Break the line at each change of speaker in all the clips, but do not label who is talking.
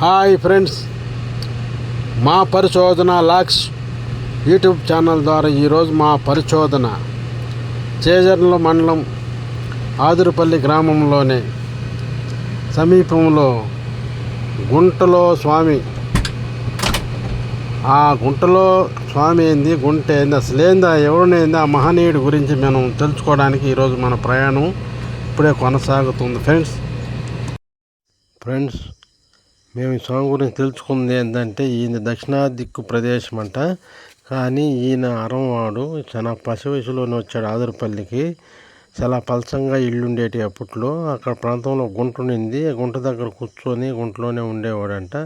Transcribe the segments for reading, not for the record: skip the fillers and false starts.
Hi friends, మా పరిశోధన lakhs YouTube channel ద్వారా ఈరోజు మా పరిశోధన చేజర్ల మండలం ఆదురుపల్లి గ్రామంలోనే సమీపంలో గుంటలో స్వామి. ఆ గుంటలో స్వామి ఏంది, గుంట ఏంది, అసలు ఏందా, ఎవరినేంది, ఆ మహనీయుడి గురించి మనం తెలుసుకోవడానికి ఈరోజు మన ప్రయాణం ఇప్పుడే కొనసాగుతుంది. ఫ్రెండ్స్ మేము ఈ స్వామి గురించి తెలుసుకుంది ఏంటంటే, ఈయన దక్షిణాది దిక్కు ప్రదేశం అంట. కానీ ఈయన అరంవాడు, చాలా పసివయసులోనే వచ్చాడు ఆదురుపల్లికి. చాలా పలసంగా ఇల్లు ఉండేటి అప్పట్లో. అక్కడ ప్రాంతంలో గుంట ఉండింది. గుంట దగ్గర కూర్చొని గుంటలోనే ఉండేవాడంట.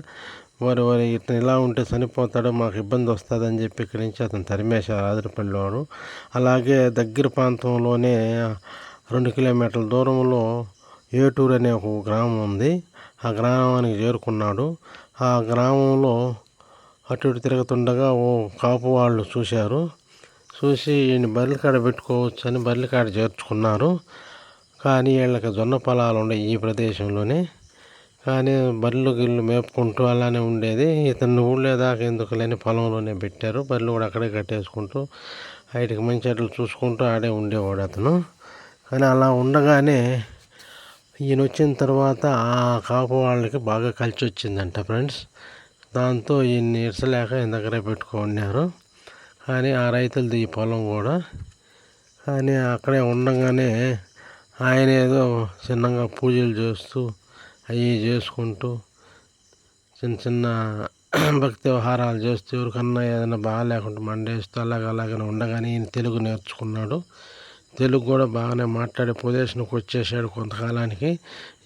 వారి ఇతను ఇలా ఉంటే చనిపోతాడు, మాకు ఇబ్బంది వస్తుంది అని చెప్పి ఇక్కడి నుంచి అతను తరిమేశారు ఆదురుపల్లి వాడు. అలాగే దగ్గర ప్రాంతంలోనే 2 కిలోమీటర్ల దూరంలో ఏటూరు అనే ఒక గ్రామం ఉంది. ఆ గ్రామానికి చేరుకున్నాడు. ఆ గ్రామంలో అటు ఇటు తిరుగుతుండగా ఓ కాపు వాళ్ళు చూశారు. చూసి ఈయన బర్రెలకాడ పెట్టుకోవచ్చు అని బర్రెలకాడ చేర్చుకున్నారు. కానీ వీళ్ళకి జొన్న పొలాలు ఉన్నాయి ఈ ప్రదేశంలోనే. కానీ బర్రెలు గిళ్ళు మేపుకుంటూ అలానే ఉండేది. ఇతను ఊళ్ళో దాకా ఎందుకులేని పొలంలోనే పెట్టారు. బర్రెలు కూడా అక్కడే కట్టేసుకుంటూ వాటికి మంచి అట్లు చూసుకుంటూ ఆడే ఉండేవాడు అతను. కానీ అలా ఉండగానే ఈయన వచ్చిన తర్వాత ఆ కాపు వాళ్ళకి బాగా కలిసి వచ్చిందంట ఫ్రెండ్స్. దాంతో ఈయన్ని ఇరసలేక ఈయన దగ్గరే పెట్టుకున్నారు. కానీ ఆ రైతులది ఈ పొలం కూడా. కానీ అక్కడే ఉండగానే ఆయన ఏదో చిన్నగా పూజలు చేస్తూ అవి చేసుకుంటూ చిన్న చిన్న భక్తి వ్యవహారాలు చేస్తూ, ఎవరికన్నా ఏదైనా బాగా లేకుండా మండేస్తూ అలాగనే ఉండగానే ఈయన తెలుగు నేర్చుకున్నాడు. తెలుగు కూడా బాగానే మాట్లాడే పొజిషన్కి వచ్చేసాడు కొంతకాలానికి.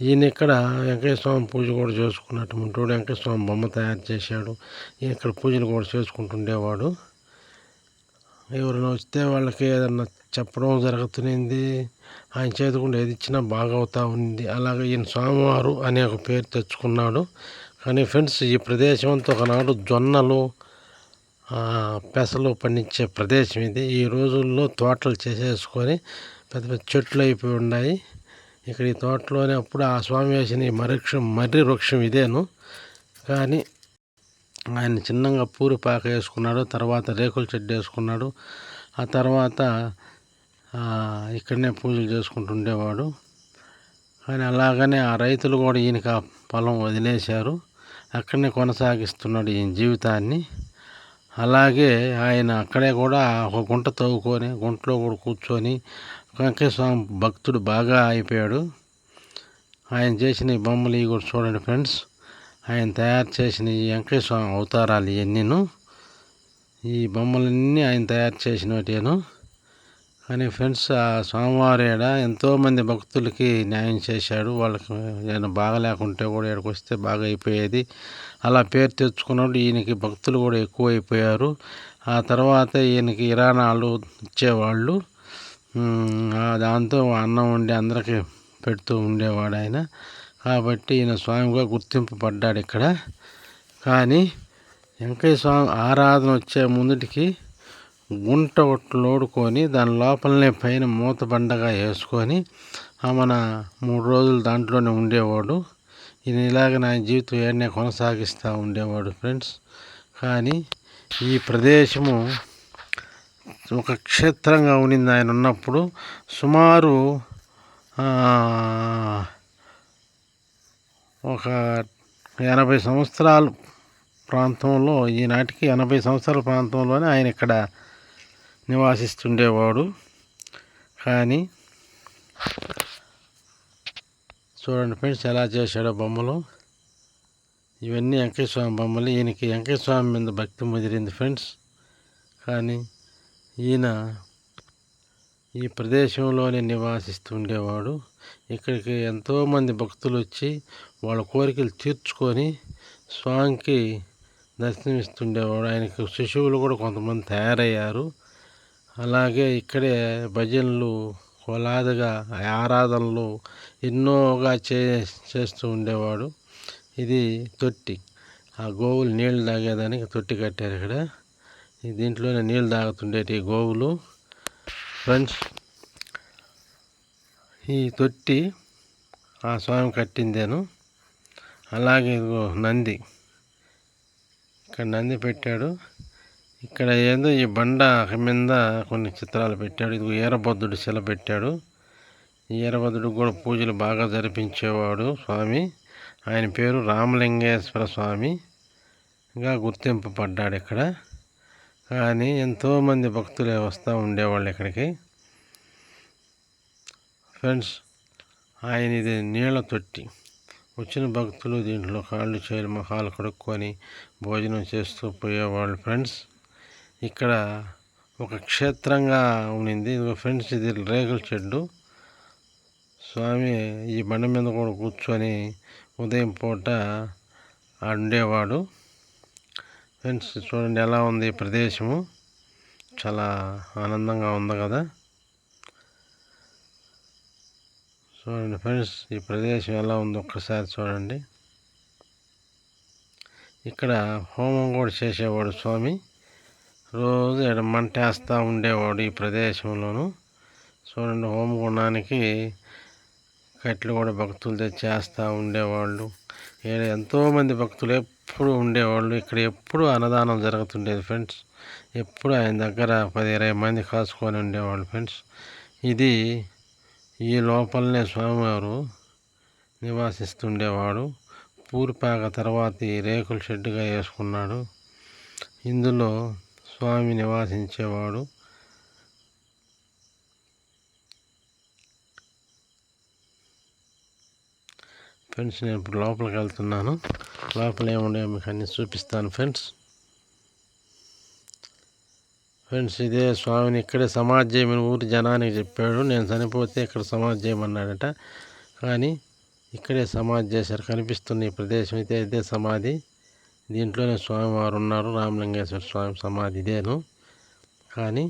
ఈయన ఇక్కడ వెంకటేశ్వర స్వామి పూజ కూడా చేసుకున్నట్టు ఉంటాడు. వెంకటేశ్వర స్వామి బొమ్మ తయారు చేశాడు. ఈయన ఇక్కడ పూజలు కూడా చేసుకుంటుండేవాడు. ఎవరైనా వస్తే వాళ్ళకి ఏదన్నా చెప్పడం జరుగుతుంది. ఆయన చేతుకుండా ఏది ఇచ్చినా బాగా అవుతా ఉంది. అలాగే ఈయన స్వామివారు అనే ఒక పేరు తెచ్చుకున్నాడు. కానీ ఫ్రెండ్స్, ఈ ప్రదేశం అంతా ఒకనాడు జొన్నలు పెసలు పండించే ప్రదేశం ఇది. ఈ రోజుల్లో తోటలు చేసేసుకొని పెద్ద పెద్ద చెట్లు అయిపోయి ఉన్నాయి. ఇక్కడ ఈ తోటలోనే అప్పుడు ఆ స్వామి వేసిన ఈ మర్రి వృక్షం ఇదేను. కానీ ఆయన చిన్నగా పూరిపాక వేసుకున్నాడు. తర్వాత రేకుల చెడ్డ వేసుకున్నాడు. ఆ తర్వాత ఇక్కడనే పూజలు చేసుకుంటుండేవాడు. కానీ అలాగనే ఆ రైతులు కూడా ఈయనకి ఆ పొలం వదిలేశారు. అక్కడనే కొనసాగిస్తున్నాడు ఈయన జీవితాన్ని. అలాగే ఆయన అక్కడే కూడా ఒక గుంట తవ్వుకొని గుంటలో కూడా కూర్చొని వెంకటేశ్వర స్వామి భక్తుడు బాగా అయిపోయాడు. ఆయన చేసిన ఈ బొమ్మలు ఇవి కూడా చూడండి ఫ్రెండ్స్. ఆయన తయారు చేసిన ఈ వెంకటేశ్వర స్వామి అవతారాలు ఇవన్నీను, ఈ బొమ్మలన్నీ ఆయన తయారు చేసినవేను. కానీ ఫ్రెండ్స్, ఆ స్వామివారేడ ఎంతోమంది భక్తులకి న్యాయం చేశాడు. వాళ్ళకి ఏదైనా బాగా లేకుంటే కూడా ఇక్కడికి వస్తే బాగా అయిపోయేది. అలా పేరు తెచ్చుకున్నాడు. ఈయనకి భక్తులు కూడా ఎక్కువ అయిపోయారు. ఆ తర్వాత ఈయనకి ఇరానాలు ఇచ్చేవాళ్ళు. దాంతో అన్నం వండి అందరికీ పెడుతూ ఉండేవాడు ఆయన. కాబట్టి ఈయన స్వామిగా గుర్తింపు పడ్డాడు ఇక్కడ. కానీ వెంకటేశ్వర స్వామి ఆరాధన వచ్చే ముందుటికి గుంట లోడుకొని దాని లోపలనే పైన మూత బండగా వేసుకొని మన 3 రోజులు దాంట్లోనే ఉండేవాడు. ఈయన ఇలాగ నా జీవితం ఏడనే కొనసాగిస్తూ ఉండేవాడు ఫ్రెండ్స్. కానీ ఈ ప్రదేశము ఒక క్షేత్రంగా ఉండింది ఆయన ఉన్నప్పుడు. సుమారు ఒక 80 సంవత్సరాల ప్రాంతంలో, ఈనాటికి 80 సంవత్సరాల ప్రాంతంలోనే ఆయన ఇక్కడ నివాసిస్తుండేవాడు. కానీ చూడండి ఫ్రెండ్స్, ఎలా చేశాడో బొమ్మలు. ఇవన్నీ వెంకటేశ్వర స్వామి బొమ్మలు. ఈయనకి వెంకటేశ్వర స్వామి మీద భక్తి ముదిరింది ఫ్రెండ్స్. కానీ ఈయన ఈ ప్రదేశంలోనే నివాసిస్తుండేవాడు. ఇక్కడికి ఎంతోమంది భక్తులు వచ్చి వాళ్ళ కోరికలు తీర్చుకొని స్వామికి దర్శనమిస్తుండేవాడు. ఆయనకు శిశువులు కూడా కొంతమంది తయారయ్యారు. అలాగే ఇక్కడే భజనలు, కోలాదగా ఆరాధనలు ఎన్నోగా చేస్తూ ఉండేవాడు. ఇది తొట్టి, ఆ గోవులు నీళ్లు తాగేదానికి తొట్టి కట్టారు ఇక్కడ. దీంట్లోనే నీళ్ళు తాగుతుండేటి గోవులు ఫ్రెండ్స్. ఈ తొట్టి ఆ స్వామి కట్టిందేను. అలాగే ఇదిగో నంది, ఇక్కడ నంది పెట్టాడు. ఇక్కడ ఏదో ఈ బండ మీద కొన్ని చిత్రాలు పెట్టాడు. ఇదిగో ఈరభద్రుడు శిల పెట్టాడు. ఈ ఈరభద్రుడు కూడా పూజలు బాగా జరిపించేవాడు స్వామి. ఆయన పేరు రామలింగేశ్వర స్వామిగా గుర్తింపు పడ్డాడు ఇక్కడ. కానీ ఎంతోమంది భక్తులే వస్తూ ఉండేవాళ్ళు ఇక్కడికి. ఫ్రెండ్స్, ఆయన ఇది నీళ్ళ తొట్టి. వచ్చిన భక్తులు దీంట్లో కాళ్ళు చేతులు మొహాలు కడుక్కొని భోజనం చేస్తూ పోయేవాళ్ళు. ఫ్రెండ్స్, ఇక్కడ ఒక క్షేత్రంగా ఉండింది. ఫ్రెండ్స్, ఇది రేకుల షెడ్డు. స్వామి ఈ బండ మీద కూడా కూర్చొని ఉదయం పూట ఉండేవాడు. ఫ్రెండ్స్, చూడండి ఎలా ఉంది ఈ ప్రదేశము. చాలా ఆనందంగా ఉంది కదా. చూడండి ఫ్రెండ్స్, ఈ ప్రదేశం ఎలా ఉందో ఒక్కసారి చూడండి. ఇక్కడ హోమం కూడా చేసేవాడు స్వామి. రోజు ఇక్కడ మంట వేస్తూ ఉండేవాడు ఈ ప్రదేశంలోను. చూడండి, హోమగుండానికి కట్టెలు కూడా భక్తులు తెచ్చేస్తూ ఉండేవాళ్ళు. ఇక్కడ ఎంతోమంది భక్తులు ఎప్పుడు ఉండేవాళ్ళు. ఇక్కడ ఎప్పుడు అన్నదానం జరుగుతుండేది ఫ్రెండ్స్. ఎప్పుడు ఆయన దగ్గర 10-20 మంది కాసుకొని ఉండేవాళ్ళు. ఫ్రెండ్స్, ఇది ఈ లోపలనే స్వామివారు నివాసిస్తుండేవాడు. పూర్పాక తర్వాత ఈ రేకుల షెడ్డుగా వేసుకున్నాడు. ఇందులో స్వామి నివాసించేవాడు. ఫ్రెండ్స్, నేను ఇప్పుడు లోపలికి వెళ్తున్నాను. లోపల ఏముండే మీకు అన్నీ చూపిస్తాను ఫ్రెండ్స్. ఇదే స్వామిని ఇక్కడే సమాధి చేయమని ఊరి జనానికి చెప్పాడు. నేను చనిపోతే ఇక్కడ సమాధి చేయమన్నాడట. కానీ ఇక్కడే సమాధి చేశారు. కనిపిస్తున్న ఈ ప్రదేశం అయితే ఇదే సమాధి. దీంట్లోనే స్వామివారు ఉన్నారు. రామలింగేశ్వర స్వామి సమాధి ఇదేను. కానీ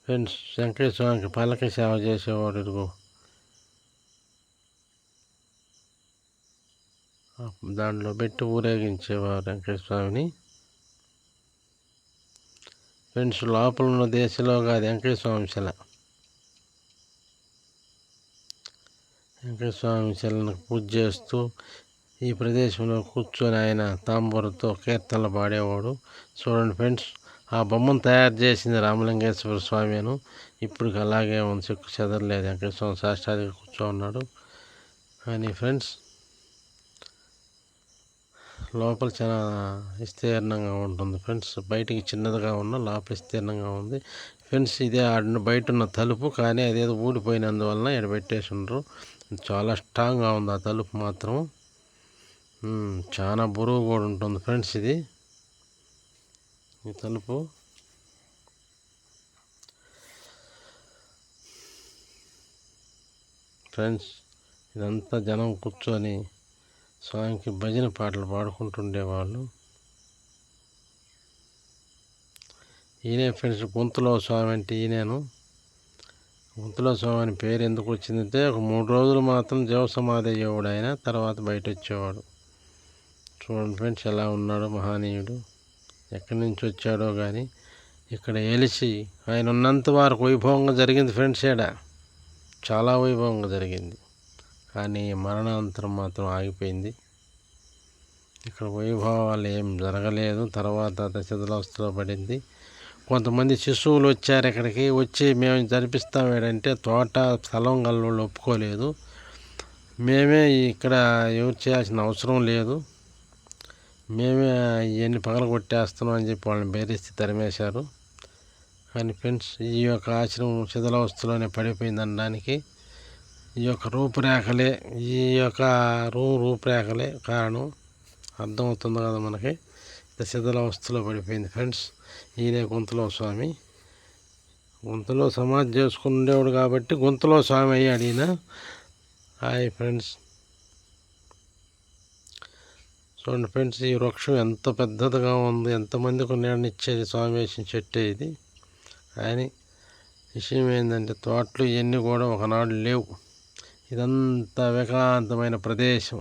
ఫ్రెండ్స్, వెంకటేశ్వర స్వామికి పల్లకి సేవ చేసేవాడు. ఇదిగో దాంట్లో పెట్టి ఊరేగించేవారు వెంకటేశ్వర స్వామిని. ఫ్రెండ్స్, లోపల ఉన్న దేశంలో కాదు వెంకటేశ్వర స్వామి శిల. వెంకటేశ్వర స్వామి శిలను పూజ చేస్తూ ఈ ప్రదేశంలో కూర్చొని ఆయన తాంబూరతో కీర్తనలు పాడేవాడు. చూడండి ఫ్రెండ్స్, ఆ బొమ్మను తయారు చేసింది రామలింగేశ్వర స్వామిను. ఇప్పుడు అలాగే ఉంది, చెక్కు చెదరలేదు. వెంకటేశ్వర స్వామి సాష్టాదిగా కూర్చో ఉన్నాడు. కానీ ఫ్రెండ్స్, లోపల చాలా విస్తీర్ణంగా ఉంటుంది ఫ్రెండ్స్. బయటికి చిన్నదిగా ఉన్న లోపల విస్తీర్ణంగా ఉంది ఫ్రెండ్స్. ఇదే బయట ఉన్న తలుపు, కానీ అదేదో ఊడిపోయినందువలన ఇక్కడ పెట్టేసి ఉండరు. చాలా స్ట్రాంగ్గా ఉంది ఆ తలుపు మాత్రం. చాలా బరువు కూడా ఉంటుంది ఫ్రెండ్స్. ఇది ఈ తలుపు ఫ్రెండ్స్, ఇదంతా జనం కూర్చొని స్వామికి భజన పాటలు పాడుకుంటుండేవాళ్ళు. ఈయనే ఫ్రెండ్స్ గుంతలో స్వామి అంటే ఈయనేను. గుంతలో స్వామి అని పేరు ఎందుకు వచ్చిందంటే, ఒక 3 రోజులు మాత్రం జీవ సమాధి అయ్యేవాడు ఆయన. తర్వాత బయట వచ్చేవాడు. చూడండి ఫ్రెండ్స్, ఎలా ఉన్నాడో మహానీయుడు. ఎక్కడి నుంచి వచ్చాడో కానీ ఇక్కడ ఎలిసి ఆయన ఉన్నంత వరకు వైభవంగా జరిగింది ఫ్రెండ్స్. చాలా వైభవంగా జరిగింది. కానీ మరణాంతరం మాత్రం ఆగిపోయింది. ఇక్కడ వైభవాలు ఏం జరగలేదు. తర్వాత శిథిలావస్థలో పడింది. కొంతమంది శిశువులు వచ్చారు ఇక్కడికి. వచ్చి మేము జరిపిస్తామేంటే తోట స్థలం గల్లోళ్ళు ఒప్పుకోలేదు. మేమే ఇక్కడ ఎవరు చేయాల్సిన అవసరం లేదు, మేమే ఇవన్నీ పగలగొట్టేస్తున్నాం అని చెప్పి వాళ్ళని బెదిరించి తరిమేశారు. కానీ ఫ్రెండ్స్, ఈ యొక్క ఆశ్రమం శిథిలావస్థలోనే పడిపోయింది అనడానికి ఈ యొక్క రూపురేఖలే, ఈ యొక్క రూపురేఖలే కారణం. అర్థమవుతుంది కదా మనకి. శిథిలావస్థలో పడిపోయింది ఫ్రెండ్స్. ఈయనే గుంతలో స్వామి. గుంతలో సమాధి చేసుకుని ఉండేవాడు కాబట్టి గుంతలో స్వామి అయ్యాడు ఈయన. హాయ్ ఫ్రెండ్స్, చూడండి ఫ్రెండ్స్, ఈ వృక్షం ఎంత పెద్దదిగా ఉంది. ఎంతమందికి నీడనిచ్చేది స్వామి వేసిన చెట్టే ఇది. కానీ విషయం ఏంటంటే తోటలు ఇవన్నీ కూడా ఒకనాడు లేవు. ఇదంతా ఏకాంతమైన ప్రదేశం.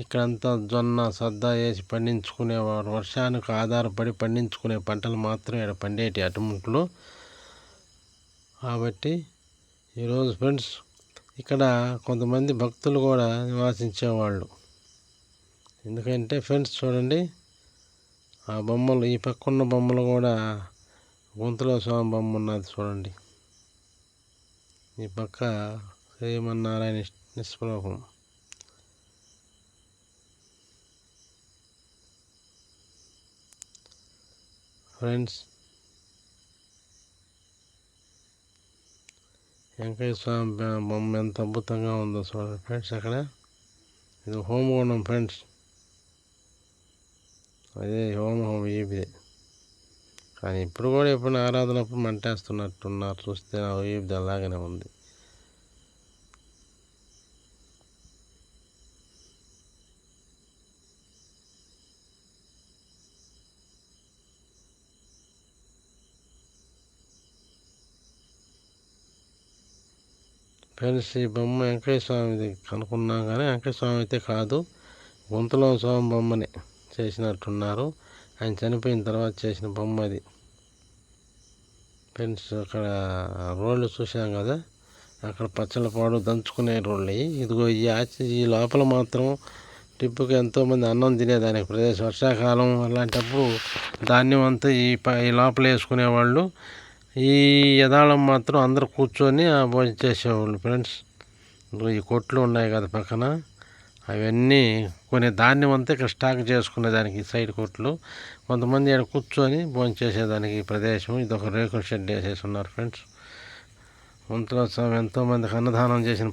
ఇక్కడంతా జొన్న సద్ద వేసి పండించుకునేవారు. వర్షానికి ఆధారపడి పండించుకునే పంటలు మాత్రం ఇక్కడ పండేటి అటుముట్లు. కాబట్టి ఈరోజు ఫ్రెండ్స్ ఇక్కడ కొంతమంది భక్తులు కూడా నివాసించేవాళ్ళు. ఎందుకంటే ఫ్రెండ్స్ చూడండి, ఆ బొమ్మలు ఈ పక్కన్న బొమ్మలు కూడా గుంతలో స్వామి బొమ్మ ఉన్నది చూడండి. ఈ పక్క శ్రీమన్నారాయణ నిష్ప్రభం. ఫ్రెండ్స్, వెంకయ్య స్వామి బొమ్మ ఎంత అద్భుతంగా ఉందో చూడండి ఫ్రెండ్స్. అక్కడ ఇది హోమగుండం ఫ్రెండ్స్, అదే హోమం వీబిదే. కానీ ఇప్పుడు కూడా ఎప్పుడు ఆరాధనప్పుడు మంటేస్తున్నట్టున్నారు. చూస్తే ఆ వీబిది అలాగనే ఉంది. ఫ్రెండ్స్, ఈ బొమ్మ వెంకయ్య స్వామిది కనుక్కున్నాం, కానీ వెంకయ్య స్వామి అయితే కాదు, గుంతలో స్వామి బొమ్మని చేసినట్టున్నారు. ఆయన చనిపోయిన తర్వాత చేసిన బొమ్మ అది ఫ్రెండ్స్. అక్కడ రోళ్ళు చూసాం కదా, అక్కడ పచ్చళ్ళ పాడు దంచుకునే రోళ్ళు. ఇదిగో ఈ లోపల మాత్రం టిప్పుకి ఎంతోమంది అన్నం తినేదానికి ప్రదేశం. వర్షాకాలం అలాంటప్పుడు ధాన్యం అంతా ఈ లోపల వేసుకునేవాళ్ళు. ఈ యదాళం మాత్రం అందరూ కూర్చొని భోజనం చేసేవాళ్ళు ఫ్రెండ్స్. ఈ కొట్లు ఉన్నాయి కదా పక్కన, అవన్నీ కొన్ని ధాన్యం అంతా ఇక్కడ స్టాక్ చేసుకునేదానికి సైడ్ కొట్లు. కొంతమంది ఇక్కడ కూర్చొని భోజనం చేసేదానికి ఈ ప్రదేశం. ఇది ఒక రేకుల షెడ్ వేసేసి ఉన్నారు ఫ్రెండ్స్. గుంతలో ఎంతోమందికి అన్నదానం చేసిన